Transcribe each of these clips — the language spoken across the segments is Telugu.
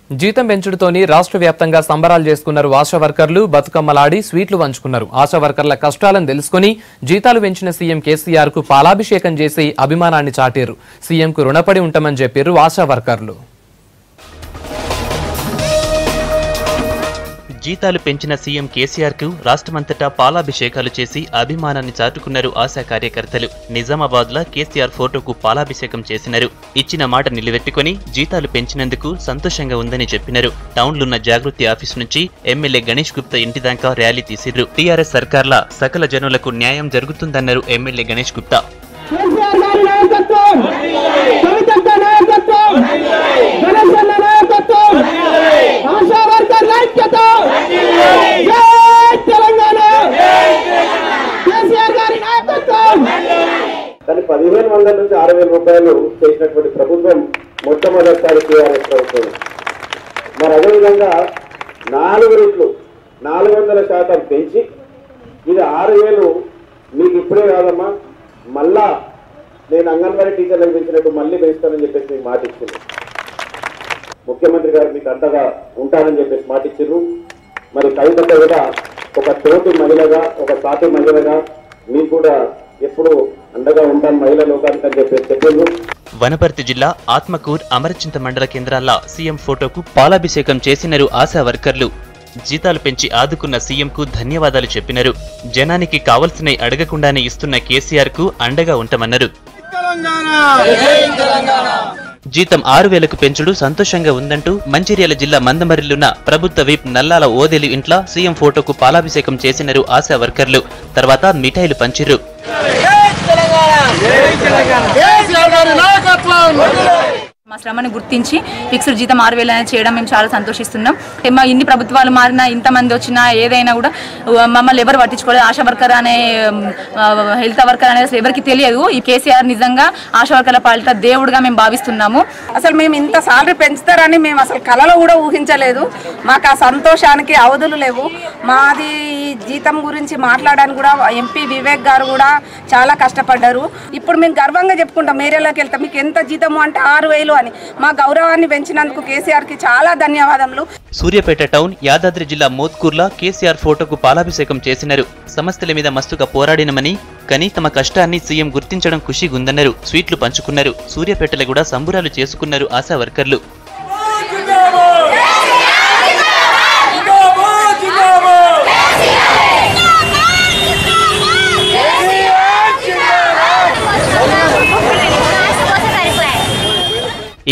జీతం పెంచుడుతోని రాష్ట్ర వ్యాప్తంగా సంబరాలు చేసుకున్నారు ఆశా వర్కర్లు. బతుకమ్మలాడి స్వీట్లు పంచుకున్నారు. ఆశా వర్కర్ల కష్టాలను తెలుసుకుని జీతాలు పెంచిన సీఎం కేసీఆర్ కు పాలాభిషేకం చేసి అభిమానాన్ని చాటారు. సీఎం కు రుణపడి ఉంటామని చెప్పారు ఆశా వర్కర్లు. జీతాలు పెంచిన సీఎం కేసీఆర్ కు రాష్ట్రమంతటా పాలాభిషేకాలు చేసి అభిమానాన్ని చాటుకున్నారు ఆశా కార్యకర్తలు. నిజామాబాద్ లో కేసీఆర్ ఫోటోకు పాలాభిషేకం చేసినారు. ఇచ్చిన మాట నిలబెట్టుకుని జీతాలు పెంచినందుకు సంతోషంగా ఉందని చెప్పినారు. టౌన్లున్న జాగృతి ఆఫీస్ నుంచి ఎమ్మెల్యే గణేష్ గుప్తా ఇంటి దాకా ర్యాలీ తీసిర్రు. టీఆర్ఎస్ సర్కార్ల సకల జనులకు న్యాయం జరుగుతుందన్నారు ఎమ్మెల్యే గణేష్ గుప్తా. కానీ 1500 నుంచి 6000 రూపాయలు చేసినటువంటి ప్రభుత్వం మొట్టమొదటిసారి టీఆర్ఎస్ ప్రభుత్వం. మరి అదేవిధంగా 4 రెట్లు 400% పెంచి ఇది 6000 మీకు ఇప్పుడే కాదమ్మా, మళ్ళా నేను అంగన్వాడీ టీచర్లకు పెంచినట్టు మళ్ళీ పెంచుతానని చెప్పేసి మీకు మాట ఇచ్చింది. ముఖ్యమంత్రి గారు మీకు అంతగా ఉంటానని చెప్పేసి మాట ఇచ్చారు. మరి కవిత కూడా ఒక తోటి మహిళగా, ఒక సాటి మహిళగా మీకు కూడా ఎప్పుడు అండగా ఉంటాను మహిళా లోకానికి అని చెప్పేసి చెప్పింది. వనపర్తి జిల్లా ఆత్మకూర్ అమరచింత మండల కేంద్రాల్లో సీఎం ఫోటోకు పాలాభిషేకం చేసినారు ఆశా వర్కర్లు. జీతాలు పెంచి ఆదుకున్న సీఎం కు ధన్యవాదాలు చెప్పినారు. జనానికి కావలసినవి అడగకుండానే ఇస్తున్న కేసీఆర్ కు అండగా ఉంటామన్నారు. జీతం 6000కు పెంచుడు సంతోషంగా ఉందంటూ మంచిర్యాల జిల్లా మందమరిలోన్న ప్రభుత్వ విప్ నల్లాల ఓదెలి ఇంట్లో సీఎం ఫోటోకు పాలాభిషేకం చేసినారు ఆశా వర్కర్లు. తర్వాత మిఠాయిలు పంచిర్రు. మా శ్రమను గుర్తించి ఫిక్స్డ్ జీతం 6000 అనేది చేయడం మేము చాలా సంతోషిస్తున్నాం. ఇన్ని ప్రభుత్వాలు మారినా, ఇంతమంది వచ్చినా, ఏదైనా కూడా మమ్మల్ని ఎవరు పట్టించుకోలేదు. ఆశా వర్కర్ అనే, హెల్త్ వర్కర్ అనేది అసలు ఎవరికి తెలియదు. ఈ కేసీఆర్ నిజంగా ఆశా వర్కర్ల పాలిట దేవుడుగా మేము భావిస్తున్నాము. అసలు మేము ఇంత సాలరీ పెంచుతారని మేము అసలు కలలో కూడా ఊహించలేదు. మాకు ఆ సంతోషానికి అవధులు లేవు. మాది జీతం గురించి మాట్లాడడానికి కూడా ఎంపీ వివేక్ గారు కూడా చాలా కష్టపడ్డారు. ఇప్పుడు మేము గర్వంగా చెప్పుకుంటాం, ఏరియాలోకి వెళ్తాం, మీకు ఎంత జీతము అంటే 6000 అని. మా గౌరవాన్ని పెంచినందుకు కేసీఆర్ కి చాలా ధన్యవాదములు. సూర్యాపేట టౌన్ యాదాద్రి జిల్లా మోత్కూర్లా కేసీఆర్ ఫోటోకు పాలాభిషేకం చేసినారు. సమస్యల మీద మస్తుగా పోరాడినమని, కానీ తమ కష్టాన్ని సీఎం గుర్తించడం ఖుషిగుందన్నారు. స్వీట్లు పంచుకున్నారు. సూర్యాపేటలో కూడా సంబురాలు చేసుకున్నారు ఆశా వర్కర్లు.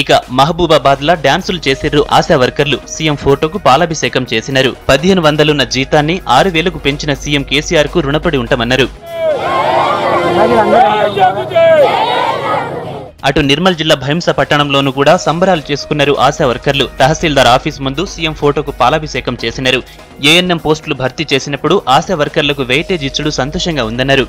ఇక మహబూబాబాద్ లా డాన్సులు చేసిర్రు ఆశా వర్కర్లు. సీఎం ఫోటోకు పాలాభిషేకం చేసినారు. 1500 జీతాన్ని 6000కు పెంచిన సీఎం కేసీఆర్ కు రుణపడి ఉంటామన్నారు. అటు నిర్మల్ జిల్లా భైంస పట్టణంలోనూ కూడా సంబరాలు చేసుకున్నారు ఆశా వర్కర్లు. తహసీల్దార్ ఆఫీస్ ముందు సీఎం ఫోటోకు పాలాభిషేకం చేసినారు. ఏఎన్ఎం పోస్టులు భర్తీ చేసినప్పుడు ఆశా వర్కర్లకు వెయిటేజ్ ఇచ్చుడు సంతోషంగా ఉందన్నారు.